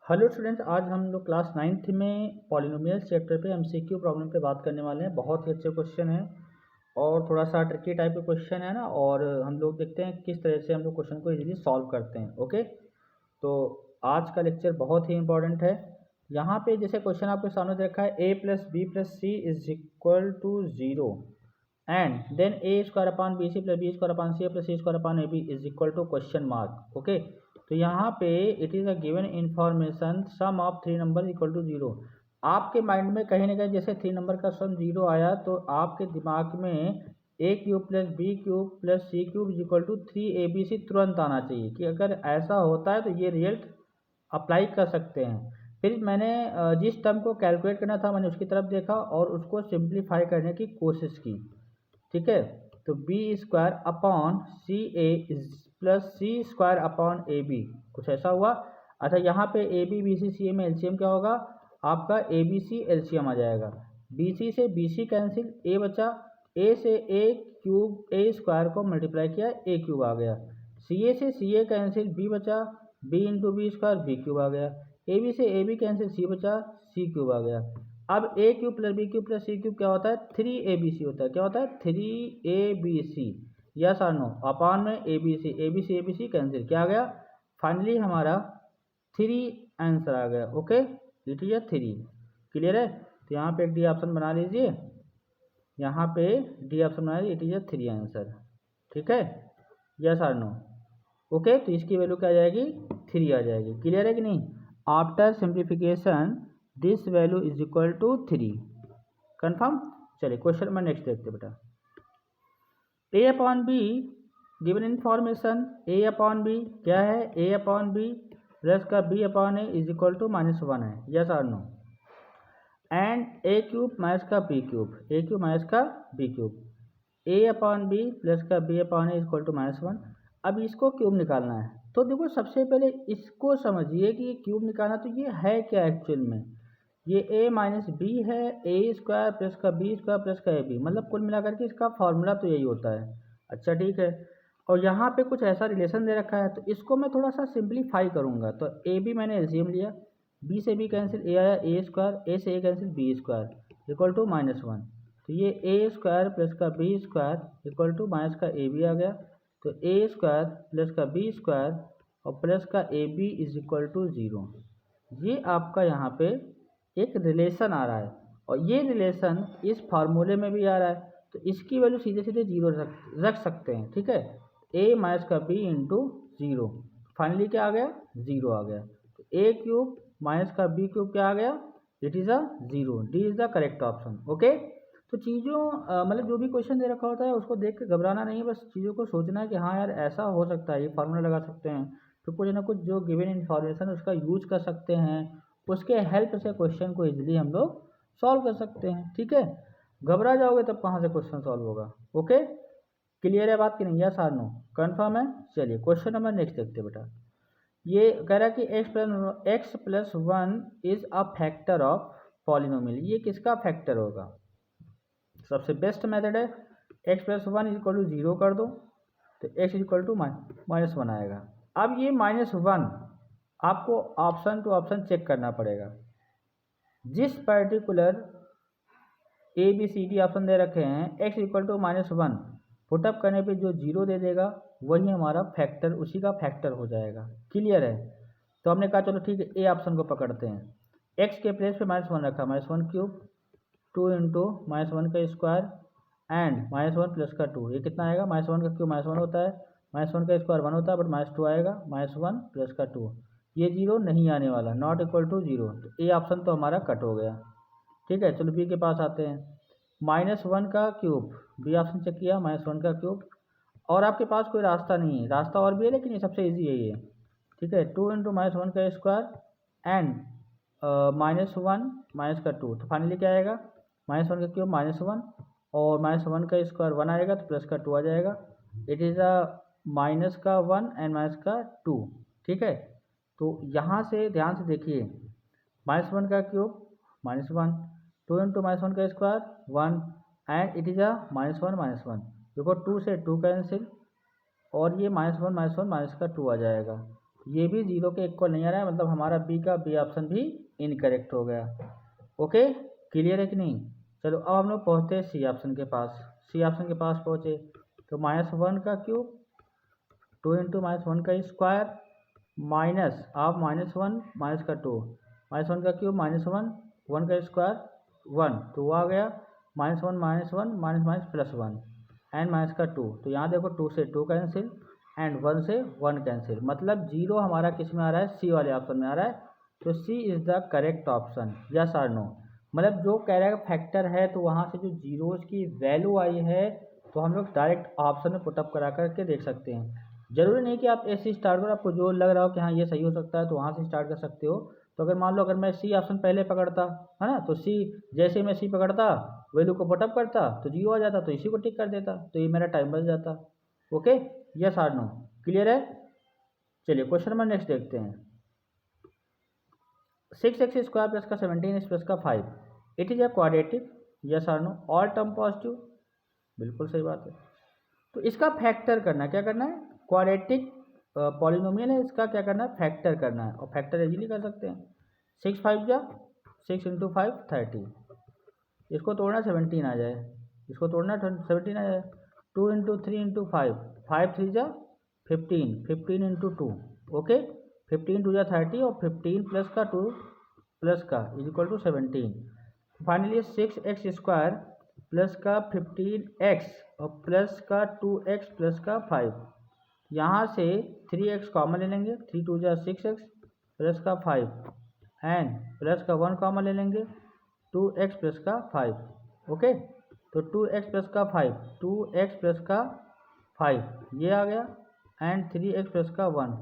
Hello students, आज हम लोग क्लास 9th में पॉलिनोमियल चैप्टर पे एमसीक्यू प्रॉब्लम पे बात करने वाले हैं। बहुत ही अच्छे क्वेश्चन हैं और थोड़ा सा ट्रिकी टाइप के क्वेश्चन है ना। और हम लोग देखते हैं किस तरह से हम लोग क्वेश्चन को इजीली सॉल्व करते हैं। ओके, तो आज का लेक्चर बहुत ही इंपॉर्टेंट है। यहाँ पे जैसे क्वेश्चन आपके सामने देखा है, a plus B plus C is equal to 0 and then A square upon B C plus B square upon C plus C square upon A B is equal to question mark. Okay, तो यहाँ पे it is a given information sum of 3 number equal to 0। आपके mind में कहीं ना कहीं जैसे 3 number का सम 0 आया तो आपके दिमाग में a cube plus b cube plus c cube is equal to 3abc तुरंत आना चाहिए कि अगर ऐसा होता है तो ये रिजल्ट अप्लाई कर सकते हैं। फिर मैंने जिस टर्म को कैलकुलेट करना था मैंने उसकी तरफ देखा और उसको सिंप्लीफाई करने की कोशिश की। ठीक है, तो B square upon C A plus C square upon A B कुछ ऐसा हुआ। अच्छा, यहाँ पे ए बी बी सी सी ए में एलसीएम क्या होगा, आपका ए बी सी एलसीएम आ जाएगा। बी सी से बी सी कैंसिल, ए बचा, ए से ए क्यूब ए स्क्वायर को मल्टीप्लाई किया ए क्यूब आ गया। सी ए से सी ए कैंसिल, बी बचा, b into b square b cube आ गया। ए बी से ए बी कैंसिल, सी बचा, सी क्यूब आ गया। अब a cube plus b cube plus c cube क्या होता है, 3abc होता है। क्या होता है, 3abc। यस और नो, अपान में ए बी सी कैंसिल, क्या आ गया, फाइनली हमारा 3 आंसर आ गया। Okay, it is 3। क्लियर है, तो यहाँ पे एक डी ऑप्शन बना लीजिए, यहाँ पे डी ऑप्शन बना लीजिए, इट इज 3 आंसर। ठीक है, यस और नो। ओके, तो इसकी वैल्यू क्या आ जाएगी, 3 आ जाएगी। क्लियर है कि नहीं। After simplification this value is equal to 3। Confirm. चलिए क्वेश्चन नंबर नेक्स्ट देखते बेटा। A upon b given information, a upon b क्या है, ए अपॉन बी प्लस का b upon a is equal to -1 है। यस और no. And a cube minus का b cube, a cube minus का b cube, a upon b plus का b upon a equal to -1। अब इसको cube निकालना है तो देखो सबसे पहले इसको समझिए कि ये क्यूब निकालना, तो ये है क्या एक्चुअल में, ये a माइनस बी है, ए स्क्वायर प्लस का बी स्क्वायर प्लस का ए बी, मतलब कुल मिलाकर के इसका फॉर्मूला तो यही होता है। अच्छा ठीक है, और यहाँ पे कुछ ऐसा रिलेशन दे रखा है तो इसको मैं थोड़ा सा सिंप्लीफाई करूँगा। तो ए बी मैंने एलसीएम लिया, बी से बी कैंसिल, ए आया ए स्क्वायर, ए से a cancel b square equal to -1। तो ये ए स्क्वायर प्लस का b square equal to minus का ए बी आ गया। तो ए स्क्वायर प्लस का बी स्क्वायर और प्लस का a B is equal to 0। ये आपका यहाँ पे एक रिलेशन आ रहा है और ये रिलेशन इस फार्मूले में भी आ रहा है, तो इसकी वैल्यू सीधे सीधे 0 रख सकते हैं। ठीक है, ए माइनस का बी इंटू 0, फाइनली क्या आ गया, 0 आ गया। तो ए क्यूब माइनस का बी क्यूब क्या आ गया, it is a 0। D is the correct option. Okay, तो चीज़ों मतलब जो भी क्वेश्चन दे रखा होता है उसको देख के घबराना नहीं है, बस चीज़ों को सोचना है कि हाँ यार ऐसा हो सकता है, ये फार्मूला लगा सकते हैं, तो कुछ ना कुछ जो गिवन इन्फॉर्मेशन उसका यूज कर सकते हैं, उसके हेल्प से क्वेश्चन को इजीली हम लोग सॉल्व कर सकते हैं। ठीक है, घबरा जाओगे तब कहाँ से क्वेश्चन सॉल्व होगा। ओके, क्लियर है बात कि नहीं, यस और नो, कन्फर्म है। चलिए क्वेश्चन नंबर नेक्स्ट देखते हैं बेटा। ये कह रहा है कि x plus 1 is a factor of polynomial, ये किसका फैक्टर होगा। सबसे बेस्ट मेथड है, x प्लस 1 इक्वल टू 0 कर दो तो x इक्वल टू -1 आएगा। अब ये -1 आपको ऑप्शन टू ऑप्शन चेक करना पड़ेगा। जिस particular a b c d option दे रखे हैं x इक्वल टू -1 पुटअप करने पे जो 0 दे देगा वही हमारा फैक्टर, उसी का फैक्टर हो जाएगा। क्लियर है, तो हमने कहा चलो ठीक है ए ऑप्शन को पकड़ते हैं। x के प्लेस पे -1 रखा, -1 क्यूब 2 इंटू -1 का स्क्वायर एंड -1 प्लस का 2, ये कितना आएगा, -1 का क्यूब -1 होता है, -1 का स्क्वायर 1 होता है, बट -2 आएगा, -1 प्लस का 2, ये 0 नहीं आने वाला, नॉट इक्वल टू 0, तो ए ऑप्शन तो हमारा कट हो गया। ठीक है, चलो बी के पास आते हैं। -1 का क्यूब, बी ऑप्शन चेक किया, -1 का क्यूब, और आपके पास कोई रास्ता नहीं है, रास्ता और भी है लेकिन ये सबसे ईजी है ये। ठीक है, 2 इंटू -1 का स्क्वायर एंड -1 माइनस का 2, तो फाइनली क्या आएगा, -1 का क्यूब -1 और -1 का स्क्वायर 1 आएगा तो प्लस का 2 आ जाएगा। इट इज़ अ माइनस का 1 एंड माइनस का 2। ठीक है, तो यहाँ से ध्यान से देखिए, -1 का क्यूब -1, 2 इंटू -1 का स्क्वायर 1 एंड इट इज़ अ -1 देखो 2 से 2 कैंसिल और ये -1 -1 माइनस का 2 आ जाएगा। ये भी 0 के इक्वल नहीं आ रहा है, मतलब हमारा बी ऑप्शन भी इनकरेक्ट हो गया। ओके, क्लियर है कि नहीं? चलो अब हम लोग पहुँचते हैं सी ऑप्शन के पास। सी ऑप्शन के पास पहुँचे तो -1 का क्यूब 2 इंटू -1 का स्क्वायर माइनस आप -1 माइनस का 2 -1 का क्यूब -1 1 का स्क्वायर 1, तो वो आ गया -1 -1 माइनस माइनस +1 एंड माइनस का 2, तो यहाँ देखो 2 से 2 कैंसिल एंड 1 से 1 कैंसिल, मतलब 0 हमारा किस में आ रहा है? सी वाले ऑप्शन में आ रहा है। तो c is the correct option, yes और नो। मतलब जो कह रहा है फैक्टर है, तो वहाँ से जो जीरोस की वैल्यू आई है तो हम लोग डायरेक्ट ऑप्शन में पुटअप करा करके देख सकते हैं। ज़रूरी नहीं कि आप ऐसे स्टार्ट करो, आपको जो लग रहा हो कि हाँ ये सही हो सकता है तो वहाँ से स्टार्ट कर सकते हो। तो अगर मान लो अगर मैं सी ऑप्शन पहले पकड़ता है ना, तो सी जैसे मैं सी पकड़ता वैल्यू को पुटअप करता तो 0 आ जाता, तो इसी को टिक कर देता, तो ये मेरा टाइम बच जाता। ओके, यस और नो, क्लियर है? चलिए क्वेश्चन नंबर नेक्स्ट देखते हैं। 6x स्क्वायर प्लस का 17x प्लस का 5 it is a quadratic, yes और नो? ऑल टर्म पॉजिटिव, बिल्कुल सही बात है। तो इसका फैक्टर करना है, क्या करना है? क्वाड्रेटिक पॉलिनोमियल है, इसका क्या करना है? फैक्टर करना है, और फैक्टर इजीली कर सकते हैं। 6 5 जा 6 इंटू 5 30, इसको तोड़ना 17 आ जाए, इसको तोड़ना 17 आ जाए। 2 इंटू 3 इंटू 5 5 3 जा 15 15 इंटू 2, ओके 15 2 जा 30 और 15 प्लस का 2 प्लस का is equal to 17। Finally 6x square plus का 15x और प्लस का 2x प्लस का 5, यहाँ से 3x कॉमन ले लेंगे, 3 2 जा 6x प्लस का 5 एंड प्लस का 1 कॉमन ले लेंगे, 2x प्लस का 5, ओके। तो 2x प्लस का 5 2x प्लस का 5 ये आ गया एंड 3x प्लस का 1,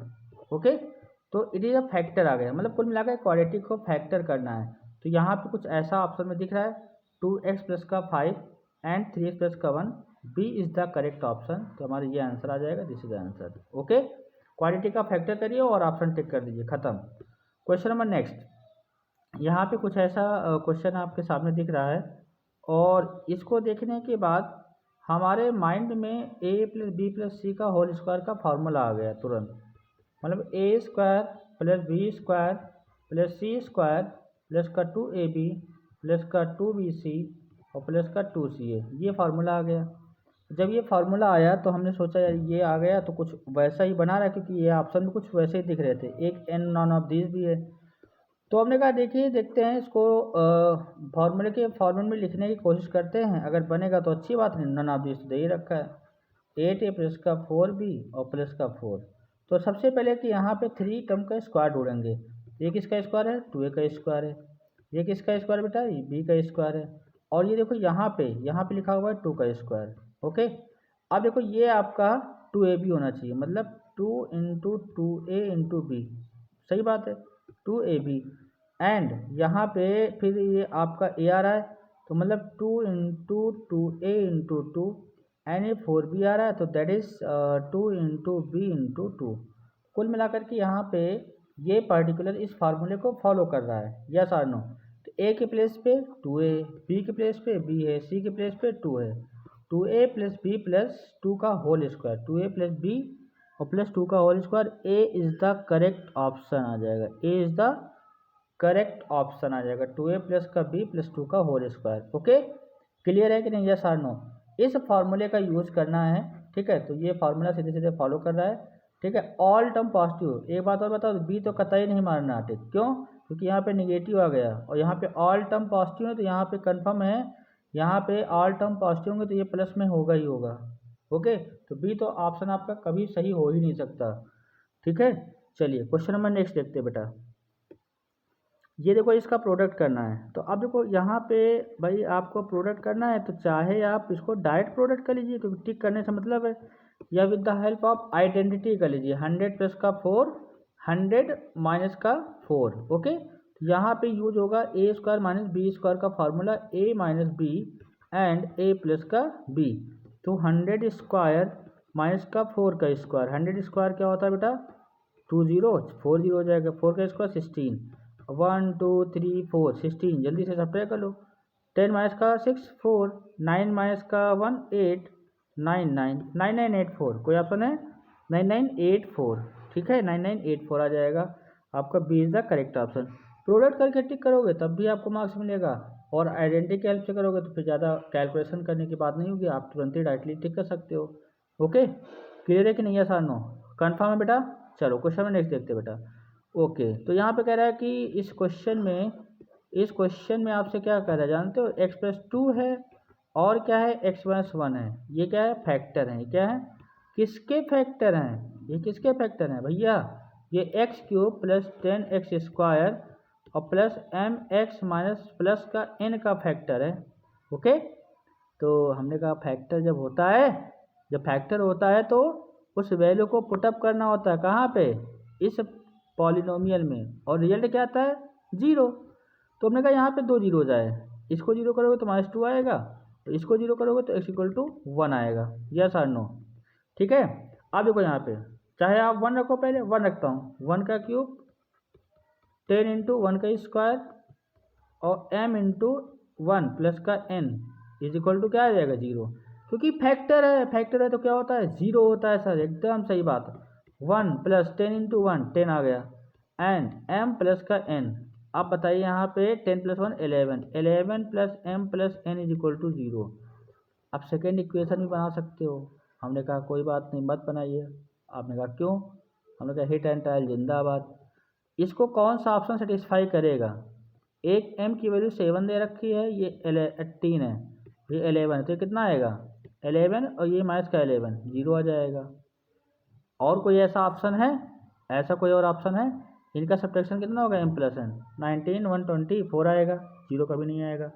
ओके। तो इट इज़ अ फैक्टर आ गया, मतलब कुल मिलाकर क्वाड्रेटिक को फैक्टर करना है। तो यहाँ पे कुछ ऐसा ऑप्शन में दिख रहा है 2x प्लस का 5 एंड 3x प्लस का 1, B is the correct option. तो हमारा ये आंसर आ जाएगा, this is the answer, okay. Quadratic का फैक्टर करिए और ऑप्शन टिक कर दीजिए, खत्म। क्वेश्चन नंबर नेक्स्ट, यहाँ पे कुछ ऐसा क्वेश्चन आपके सामने दिख रहा है, और इसको देखने के बाद हमारे माइंड में a plus B plus c का होल स्क्वायर का फार्मूला आ गया तुरंत। मतलब a square plus B square plus C square plus का 2ab प्लस का 2bc और प्लस का 2ca, ये फार्मूला आ गया। जब ये फार्मूला आया तो हमने सोचा यार ये आ गया तो कुछ वैसा ही बना रहा है, क्योंकि ये ऑप्शन में कुछ वैसे ही दिख रहे थे, एक एन नॉन ऑफ दिस भी है। तो हमने कहा देखिए देखते हैं इसको फार्मूले के फॉर्मेट में लिखने की कोशिश करते हैं, अगर बनेगा तो अच्छी बात है, नॉन ऑफ दिस तो दे ही रखा है। 8a प्लस का 4b और प्लस का 4। तो सबसे पहले कि यहाँ पे 3 टर्म का स्क्वायर ढूंढेंगे। ये किसका स्क्वायर है? 2a का स्क्वायर है। ये किसका स्क्वायर बेटा? ये b का स्क्वायर है। और ये देखो यहाँ पे लिखा हुआ है 2 का स्क्वायर, ओके। अब देखो ये आपका 2ab होना चाहिए, मतलब 2 इंटू 2a इंटू बी, सही बात है 2ab। एंड यहाँ पे फिर ये आपका a आ रहा है, तो मतलब 2 इंटू 2a इंटू 2 एंड ये 4b आ रहा है, तो that is 2 into B into 2। कुल मिलाकर के यहाँ पे ये पर्टिकुलर इस फार्मूले को फॉलो कर रहा है, यस और नो। तो a के प्लेस पे 2a, b के प्लेस पे b है, c के प्लेस पे 2 है। 2a प्लस बी प्लस 2 का whole square, 2a plus b और प्लस 2 का whole square, a is the correct option आ जाएगा, a is the correct option आ जाएगा, 2a प्लस का b प्लस 2 का होल स्क्वायर, ओके। क्लियर है कि नहीं? यस और नो। इस फार्मूले का यूज़ करना है, ठीक है। तो ये फार्मूला सीधे सीधे फॉलो कर रहा है, ठीक है। ऑल टर्म पॉजिटिव, एक बात और बताओ, बी तो कतई नहीं मारना, ठीक, क्यों? क्योंकि यहाँ पे निगेटिव आ गया और यहाँ पे ऑल टर्म पॉजिटिव है, तो यहाँ पे कंफर्म है, यहाँ पे ऑल टर्म पॉजिटिव होंगे तो ये प्लस में होगा ही होगा, ओके। तो बी तो ऑप्शन आपका कभी सही हो ही नहीं सकता, ठीक है। चलिए क्वेश्चन नंबर नेक्स्ट देखते हैं बेटा। ये देखो इसका प्रोडक्ट करना है, तो अब देखो यहाँ पे भाई आपको प्रोडक्ट करना है, तो चाहे आप इसको डायरेक्ट प्रोडक्ट कर लीजिए, क्योंकि टिक करने से मतलब है, या with the help of identity कर लीजिए, 100 प्लस का 4 100 माइनस का 4, ओके। तो यहाँ पे यूज होगा A square minus B square का formula, A minus B and A plus का बी। तो 100 स्क्वायर माइनस का 4 का स्क्वायर, 100 स्क्वायर क्या होता है बेटा? 2 0 4 0 हो जाएगा, 4 का स्क्वायर 16, 1 2 3 4 16, जल्दी से सब्ट्रैक्ट कर लो। 10 माइनस का 6 4, 9 माइनस का 1 8, 9 9 9 9 8 4, कोई ऑप्शन है? 9 9 8 4, ठीक है, 9984 आ जाएगा आपका। B is the correct option. Product करके टिक करोगे तब भी आपको मार्क्स मिलेगा, और आइडेंटिटी की हेल्प से करोगे तो फिर ज़्यादा कैलकुलेशन करने की बात नहीं होगी, आप तुरंत ही डायरेक्टली टिक कर सकते हो। ओके, क्लियर है कि नहीं? यस और नो? कन्फर्म है बेटा? चलो क्वेश्चन में नेक्स्ट देखते हैं बेटा। ओके, तो यहाँ पे कह रहा है कि इस क्वेश्चन में आपसे क्या कह रहा है जानते हो? x+2 है और क्या है, x-1 है। ये क्या है? फैक्टर है। क्या है? किसके फैक्टर हैं? ये किसके फैक्टर हैं भैया? ये x³ प्लस 10x² और प्लस mx माइनस प्लस का n का फैक्टर है। ओके, तो हमने कहा फैक्टर जब फैक्टर होता है तो उस वैल्यू को पुटअप करना होता है कहाँ पे? इस पॉलिनोमियल में, और रिजल्ट क्या आता है? 0। तो हमने कहा यहाँ पे 2 जीरो जाए, इसको 0 करोगे तो -2 आएगा, तो इसको 0 करोगे तो x=1 आएगा। यस और नो? ठीक है, अब देखो यहाँ पे, चाहे आप 1 रखो, पहले 1 रखता हूँ, 1 का क्यूब 10 इंटू 1 का स्क्वायर और m इंटू 1 प्लस का n इज इक्वल टू क्या आ जाएगा? 0, क्योंकि फैक्टर है तो क्या होता है? 0 होता है सर, एकदम सही बात। 1 प्लस 10 इंटू 1 10 आ गया, एंड m प्लस का n। आप बताइए यहाँ पे 10 plus 1 11, 11 plus m plus n is equal to 0। आप सेकेंड इक्वेशन भी बना सकते हो। हमने कहा कोई बात नहीं, मत बनाइए। आपने कहा क्यों? हमने कहा हिट एंड ट्रायल जिंदाबाद। इसको कौन सा ऑप्शन सेटिस्फाई करेगा? एक m की वैल्यू 7 दे रखी है, ये 18 है, ये 11 है, तो ये कितना आएगा? 11 और ये माइनस का 11 0 आ जाएगा। और कोई ऐसा ऑप्शन है? ऐसा कोई और ऑप्शन है? इनका सब्ट्रैक्शन कितना होगा? m प्लस n, 19 124 आएगा, 0 कभी नहीं आएगा।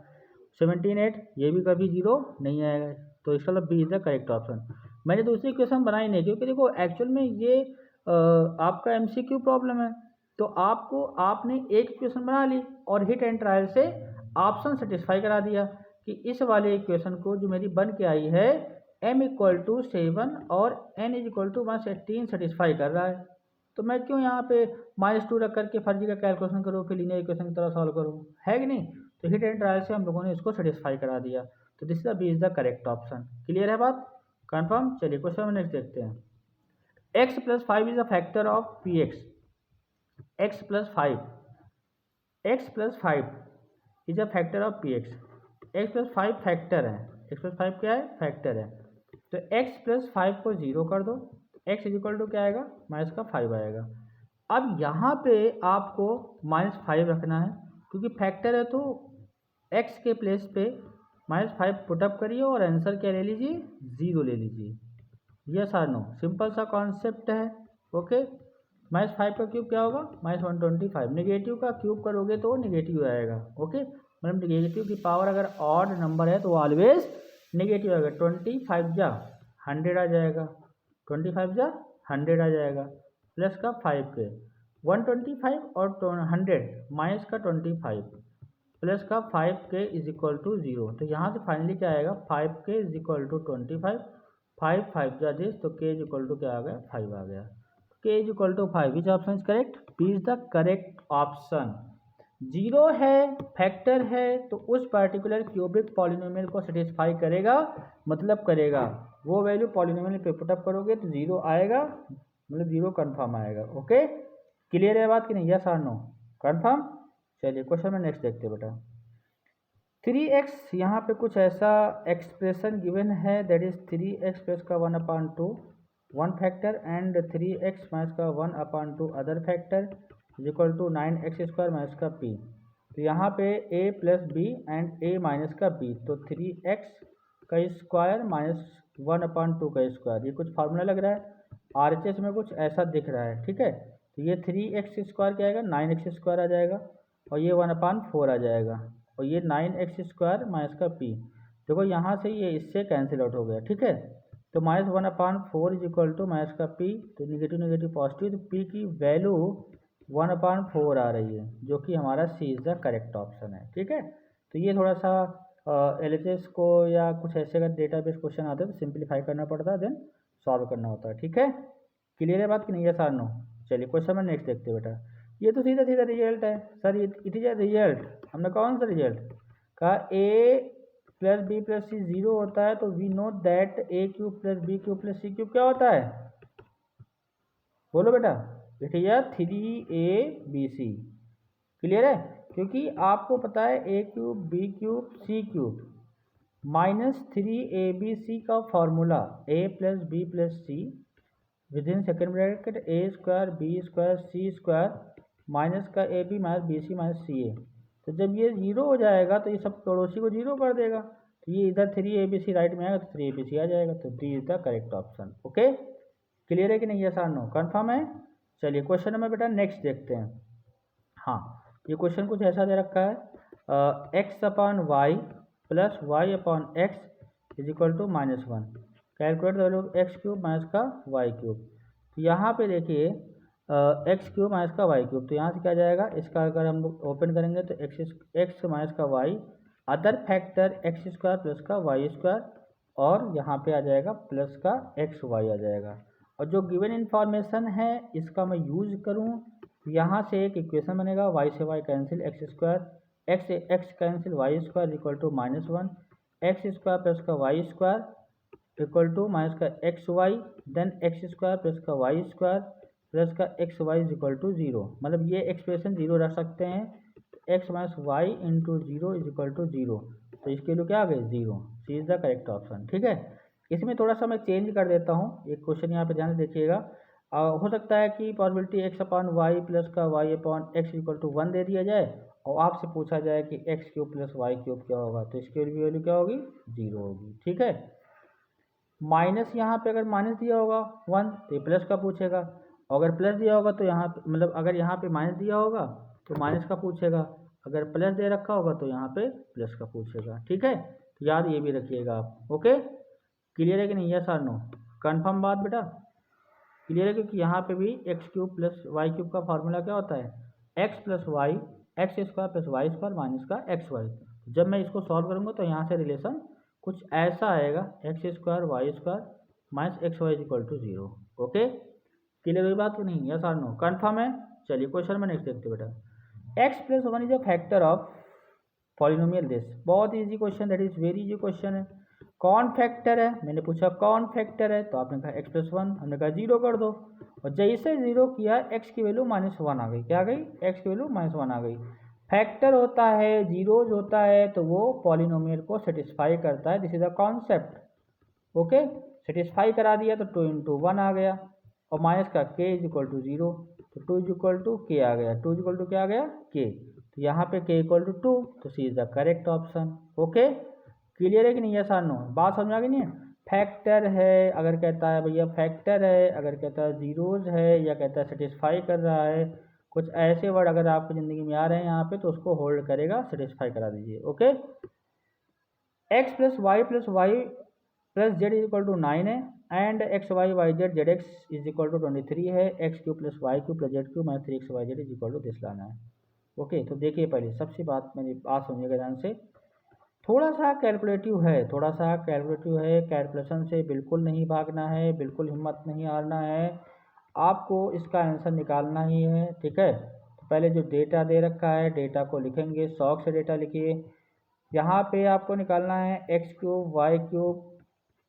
17 8, ये भी कभी 0 नहीं आएगा। तो इसका मतलब B is the correct option. मैंने दूसरी क्वेश्चन बनाई नहीं, क्योंकि देखो एक्चुअल में ये आपका MCQ प्रॉब्लम है, तो आपने एक क्वेश्चन बना ली और हिट एंड ट्रायल से ऑप्शन सेटिस्फाई करा दिया कि इस वाले इक्वेशन को जो मेरी बन के आई है m=7 और n=18 सेटिस्फाई कर रहा है, तो मैं क्यों यहाँ पे -2 रख करके फर्जी का कैलकुलेशन करूँ, फिर लीनियर इक्वेशन की तरह सॉल्व करूँ? है कि नहीं? तो हिट एंड ट्रायल से हम लोगों ने इसको सेटिस्फाई करा दिया, तो this is B is the correct option. Clear है बात? कंफर्म? चलिए क्वेश्चन में नेक्स्ट देखते हैं। x+5 is a factor of px। x+5 is a factor of px। x+5 factor है, x+5 क्या है? फैक्टर है। तो x+5 को 0 कर दो, x इक्वल टू क्या आएगा? -5 आएगा। अब यहाँ पे आपको -5 रखना है, क्योंकि फैक्टर है तो x के प्लेस पे -5 पुटअप करिए और आंसर क्या ले लीजिए? 0 ले लीजिए। यस और नो? सिंपल सा कॉन्सेप्ट है। ओके, -5 का क्यूब क्या होगा? -125। निगेटिव का क्यूब करोगे तो निगेटिव आएगा। ओके, मतलब निगेटिव की पावर अगर ऑड नंबर है तो ऑलवेज निगेटिव आएगा। 25 जा 100 आ जाएगा, 25 जा 100 आ जाएगा, प्लस का 5 के 125 और 100 माइनस का 25 प्लस का 5 के इज इक्वल टू 0। तो यहाँ से फाइनली क्या आएगा? 5 के इज इक्वल टू 25, 5 5 जा दिस, तो के इज इक्वल टू क्या आ गया? 5 आ गया। K is equal to 5, which option is correct? B is the correct option. 0 है, फैक्टर है, तो उस पर्टिकुलर क्यूबिक पॉलिनोमियल को सेटिस्फाई करेगा, मतलब करेगा। वो वैल्यू पॉलिनोमियल पे पुटअप करोगे तो 0 आएगा, मतलब 0 कन्फर्म आएगा। ओके, क्लियर है बात कि नहीं? यस और नो? कन्फर्म? चलिए क्वेश्चन में नेक्स्ट देखते बेटा। 3x, यहाँ पे कुछ ऐसा एक्सप्रेशन गिवन है, दैट इज 3x प्लस का 1/2 one factor and 3x minus का 1/2 other factor is equal to 9x² minus का p। तो यहाँ पे a plus B and a minus का b, तो 3x का स्क्वायर माइनस 1/2 का स्क्वायर, ये कुछ फार्मूला लग रहा है। RHS में कुछ ऐसा दिख रहा है, ठीक है। तो ये 3x² क्या आएगा? 9x² आ जाएगा, और ये 1/4 आ जाएगा, और ये 9x² माइनस का p। देखो यहाँ से ये इससे कैंसिल आउट हो गया, ठीक है। तो -1/4 इज इक्वल टू माइनस का p, तो निगेटिव निगेटिव पॉजिटिव, तो p की वैल्यू 1/4 आ रही है, जो कि हमारा सी इज द करेक्ट ऑप्शन है, ठीक है। तो ये थोड़ा सा LHS को या कुछ ऐसे अगर डेटाबेस क्वेश्चन आते हैं तो सिंप्लीफाई करना पड़ता है, देन सॉल्व करना होता है, ठीक है। क्लियर है बात कि नहीं? यस और नो? चलिए क्वेश्चन में नेक्स्ट देखते हैं बेटा। ये तो सीधा सीधा रिजल्ट है sir, it is a result. हमने कौन सा रिजल्ट कहा? a plus B plus C 0 होता है, तो we know that a³ plus b³ plus c³ क्या होता है? बोलो बेटा, it is a 3ABC। Clear है? क्योंकि आपको पता है a cube b cube c cube minus 3ABC का formula a plus B plus c within second bracket a square b square c square minus का a b minus b c minus c a. तो जब ये zero हो जाएगा तो ये सब पड़ोसी को जीरो कर देगा, तो ये इधर 3ABC राइट में आएगा तो 3ABC आ जाएगा, तो D is the correct option. Okay, clear है कि नहीं? यस और नो, कंफर्म है? चलिए क्वेश्चन नंबर बेटा नेक्स्ट देखते हैं। हाँ, ये क्वेश्चन कुछ ऐसा दे रखा है, X upon Y plus Y upon X is equal to -1। Calculate the value of X cube minus का वाई क्यूब। तो यहाँ पे देखिए एक्स क्यूब माइनस का वाई क्यूब, तो यहाँ से क्या जाएगा, इसका अगर हम लोग ओपन करेंगे तो एक्स माइनस का Y, other factor X square plus का वाई स्क्वायर, और यहाँ पे आ जाएगा प्लस का एक्स वाई आ जाएगा। और जो गिवन इन्फॉर्मेशन है इसका मैं यूज करूँ, यहाँ से एक इक्वेशन बनेगा, वाई से y cancel, x square x x cancel y square equal to -1, x square plus का Y square equal to minus का x y, then x square plus का वाई स्क्वायर प्लस का x y is equal to 0। मतलब ये expression 0 रख सकते हैं, तो x minus y into 0 is equal to 0, तो इसके लिए क्या आ गए 0। C is the correct option. ठीक है, इसमें थोड़ा सा मैं चेंज कर देता हूँ, एक क्वेश्चन यहाँ पे ध्यान से देखिएगा। हो सकता है कि possibility x upon Y plus का y upon x equal to 1 दे दिया जाए और आपसे पूछा जाए कि x cube plus Y cube क्या होगा, तो इसकी वैल्यू क्या होगी, 0 होगी। ठीक है, माइनस यहाँ पे अगर माइनस दिया होगा 1 तो ये प्लस का पूछेगा, और अगर प्लस दिया होगा तो यहाँ पे मतलब अगर यहाँ पे माइनस दिया होगा तो माइनस का पूछेगा, अगर प्लस दे रखा होगा तो यहाँ पे प्लस का पूछेगा। ठीक है, तो याद ये भी रखिएगा आप। ओके, क्लियर है कि नहीं? यस और नो, कन्फर्म बात बेटा? क्लियर है, क्योंकि यहाँ पे भी X cube plus Y cube का फार्मूला क्या होता है, X plus Y X square plus Y square minus का एक्स वाई। जब मैं इसको सॉल्व करूँगा तो यहाँ से रिलेशन कुछ ऐसा आएगा, X square Y square minus X Y equal to 0। Okay, clear हुई बात कि नहीं? यस और नो, कन्फर्म है? चलिए क्वेश्चन में नेक्स्ट देखते बेटा। X plus 1 is a factor of polynomial this. बहुत easy question, that is very easy question है। कौन फैक्टर है, मैंने पूछा कौन फैक्टर है, तो आपने कहा एक्स प्लस 1, हमने कहा 0 कर दो, और जैसे 0 किया एक्स की वैल्यू -1 आ गई। क्या आ गई? एक्स की वैल्यू -1 आ गई। फैक्टर होता है, जीरोज होता है, तो वो पॉलिनोमियल को सेटिस्फाई करता है। This is a concept. Okay, satisfy करा दिया तो 2 इंटू 1 आ गया, और माइनस का k इज इक्वल टू 0, तो 2 इज इक्वल टू k आ गया, 2 इज इक्वल टू क्या आ गया, k। तो यहाँ पे k इक्वल टू 2, तो c is the correct option. Okay, clear है कि नहीं? यस और नो, बात समझ आ गई नहीं है? फैक्टर है, अगर कहता है भैया फैक्टर है, अगर कहता है जीरोज है, या कहता है सेटिस्फाई कर रहा है, कुछ ऐसे वर्ड अगर आपकी ज़िंदगी में आ रहे हैं यहाँ पे, तो उसको होल्ड करेगा, सेटिस्फाई करा दीजिए। Okay, X plus Y plus Z is equal to 9 है, and X Y Y Z X is equal to 23 है, X cube plus Y cube plus Z cube minus 3 X Y Z is equal to this लाना है। Okay, तो देखिए पहले सबसे बात मेरी बात सुनिएगा ध्यान से, थोड़ा सा कैलकुलेटिव है, थोड़ा सा कैलकुलेटिव है, कैलकुलेशन से बिल्कुल नहीं भागना है, बिल्कुल हिम्मत नहीं हारना है, आपको इसका आंसर निकालना ही है। ठीक है, तो पहले जो डेटा दे रखा है डेटा को लिखेंगे, शौक से डेटा लिखिए। यहाँ पे आपको निकालना है X cube Y cube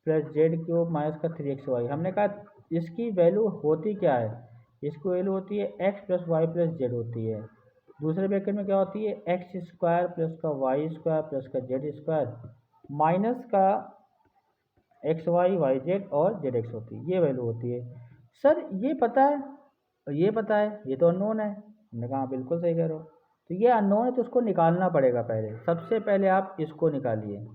plus Z cube minus का 3xy। हमने कहा इसकी वैल्यू होती क्या है, इसकी वैल्यू होती है X plus Y plus Z होती है। दूसरे ब्रैकेट में क्या होती है, एक्स स्क्वायर प्लस का वाई स्क्वायर प्लस का जेड स्क्वायर माइनस का एक्स वाई जेड और जेड एक्स होती है, ये वैल्यू होती है। सर ये पता है और ये पता है, ये तो अननोन है। हमने कहा बिल्कुल सही कह रहे हो, तो ये अननोन है तो उसको निकालना पड़ेगा। पहले सबसे पहले आप इसको निकालिए,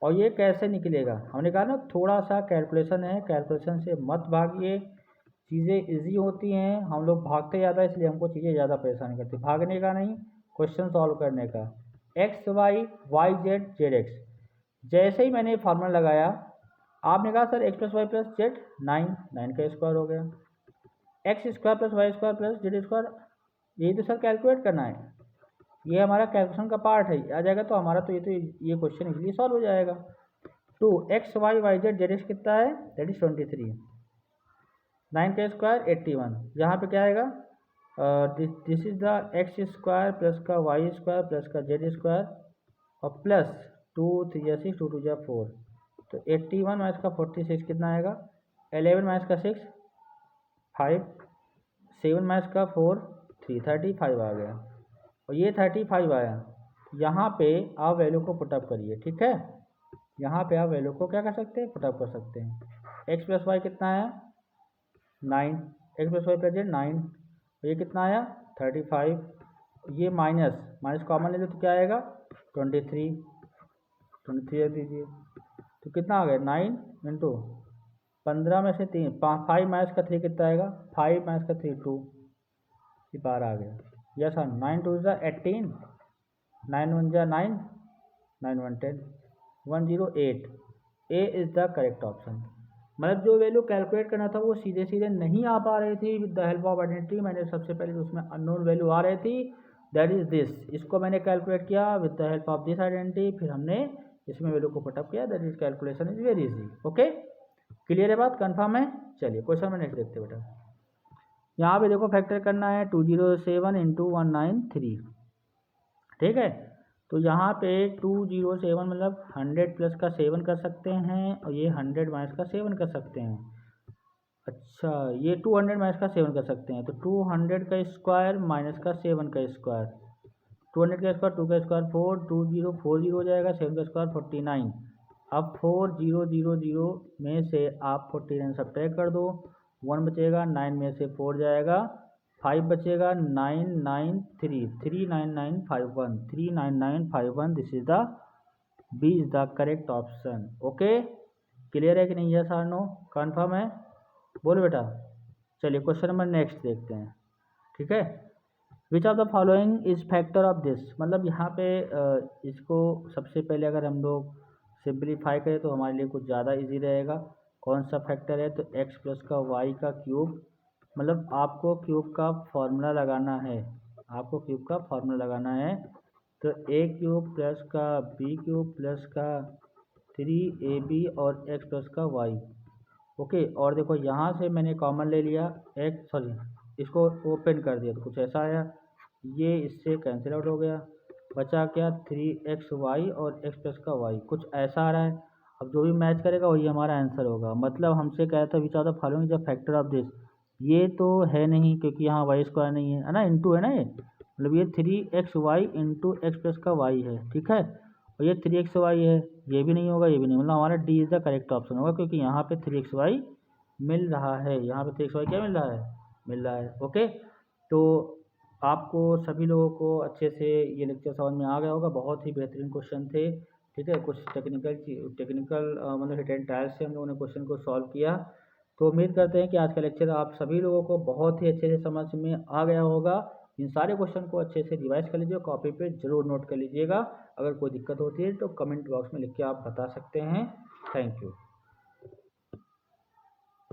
और ये कैसे निकलेगा, हमने कहा ना थोड़ा सा कैलकुलेशन है, कैलकुलेशन से मत भागिए, चीज़ें इजी होती हैं, हम लोग भागते ज़्यादा इसलिए हमको चीज़ें ज़्यादा परेशान करती, भागने का नहीं, क्वेश्चन सॉल्व करने का। X Y Y Z Z X, जैसे ही मैंने फार्मूला लगाया, आपने कहा sir X plus Y plus Z 9 का स्क्वायर हो गया, X square plus Y square plus Z square, यही तो सर कैलकुलेट करना है, ये हमारा कैलकुलेशन का पार्ट है, आ जाएगा तो हमारा तो ये क्वेश्चन इजीली सॉल्व हो जाएगा। 2 X Y Y Z Z X कितना है, दैट इज 23, 9 का स्क्वायर 81, यहाँ पे क्या आएगा, this is the x square plus का वाई स्क्वायर प्लस का जेड स्क्वायर और प्लस 2 3 या 6 2 2 या 4, तो 81 माइनस का 46 कितना आएगा, 11 माइनस का 6 5 7 माइनस का 4 3 35 आ गया, और ये 35 आया। यहाँ पे आप वैल्यू को पुटअप करिए, ठीक है। यहाँ पे आप वैल्यू को क्या कर सकते हैं, पुटअप कर सकते हैं। x प्लस वाई कितना आया 9, x प्लस वाई प्लस 9, ये कितना आया 35, ये माइनस माइनस कॉमन ले लो तो क्या आएगा 23 रख दीजिए, तो कितना आ गया 9 इंटू 15 में से 3 5 माइनस का 3 कितना आएगा 5 माइनस का 3 2, ये बार आ गया। Yes sir 9 2 18, 9 1 9, 9 1 10, 108। A is the correct option. मतलब जो वैल्यू कैलकुलेट करना था वो सीधे सीधे नहीं आ पा रही थी with the help of identity. मैंने सबसे पहले उसमें अननोन वैल्यू आ रही थी, दैट इज दिस। इसको मैंने कैलकुलेट किया with the help of this identity, फिर हमने इसमें वैल्यू को पुटअप किया, that is calculation is very easy. Okay, clear है बात, कंफर्म है। चलिए क्वेश्चन में नेक्स्ट देखते बेटा। यहाँ पे देखो फैक्टर करना है 207 इंटू 193, ठीक है। तो यहाँ पे 207 मतलब 100 प्लस का 7 कर सकते हैं, और ये 100 माइनस का 7 कर सकते हैं। अच्छा, ये 200 माइनस का 7 कर सकते हैं, तो 200 का स्क्वायर माइनस का 7 का स्क्वायर, 200 का स्क्वायर 2 का स्क्वायर 4, 2040 हो जाएगा, 7 का स्क्वायर 49। अब 4000 में से आप 49 सब्ट्रैक्ट कर दो, 1 बचेगा, 9 में से 4 जाएगा, 5 बचेगा, 993 39951 39951, this is the B is the correct option. Okay, clear है कि नहीं, यस और नो, कन्फर्म है, बोलो बेटा। चलिए क्वेश्चन नंबर नेक्स्ट देखते हैं, ठीक है। Which of the following is factor of this, मतलब यहाँ पे इसको सबसे पहले अगर हम लोग सिंप्लीफाई करें तो हमारे लिए कुछ ज़्यादा इजी रहेगा। कौन सा फैक्टर है, तो x प्लस का y का क्यूब, मतलब आपको क्यूब का फॉर्मूला लगाना है, आपको क्यूब का फॉर्मूला लगाना है। तो a क्यूब प्लस का b क्यूब प्लस का 3ab और x प्लस का y। ओके, और देखो यहाँ से मैंने कॉमन ले लिया x, सॉरी इसको ओपन कर दिया तो कुछ ऐसा आया, ये इससे कैंसिल आउट हो गया, बचा क्या 3xy और x प्लस का y, कुछ ऐसा आ रहा है। अब जो भी मैच करेगा वही हमारा आंसर होगा। मतलब हमसे कहा था which are the following the factor of this, ये तो है नहीं क्योंकि यहाँ वाई स्क्वायर नहीं है ना, इंटू है ना, ये मतलब ये 3xy इंटू एक्स प्लस का y है, ठीक है। और ये 3xy है, ये भी नहीं होगा, ये भी नहीं, मतलब हमारा D is the correct option होगा, क्योंकि यहाँ पे 3xy मिल रहा है, यहाँ पे 3xy क्या मिल रहा है, मिल रहा है। ओके, तो आपको सभी लोगों को अच्छे से ये लेक्चर समझ में आ गया होगा। बहुत ही बेहतरीन क्वेश्चन थे, ठीक है। कुछ टेक्निकल मतलब हिट एंड ट्रायल से हम लोगों ने क्वेश्चन को सॉल्व किया। तो उम्मीद करते हैं कि आज का लेक्चर आप सभी लोगों को बहुत ही अच्छे से समझ में आ गया होगा। इन सारे क्वेश्चन को अच्छे से रिवाइज कर लीजिए, कॉपी पे जरूर नोट कर लीजिएगा। अगर कोई दिक्कत होती है तो कमेंट बॉक्स में लिख के आप बता सकते हैं। Thank you.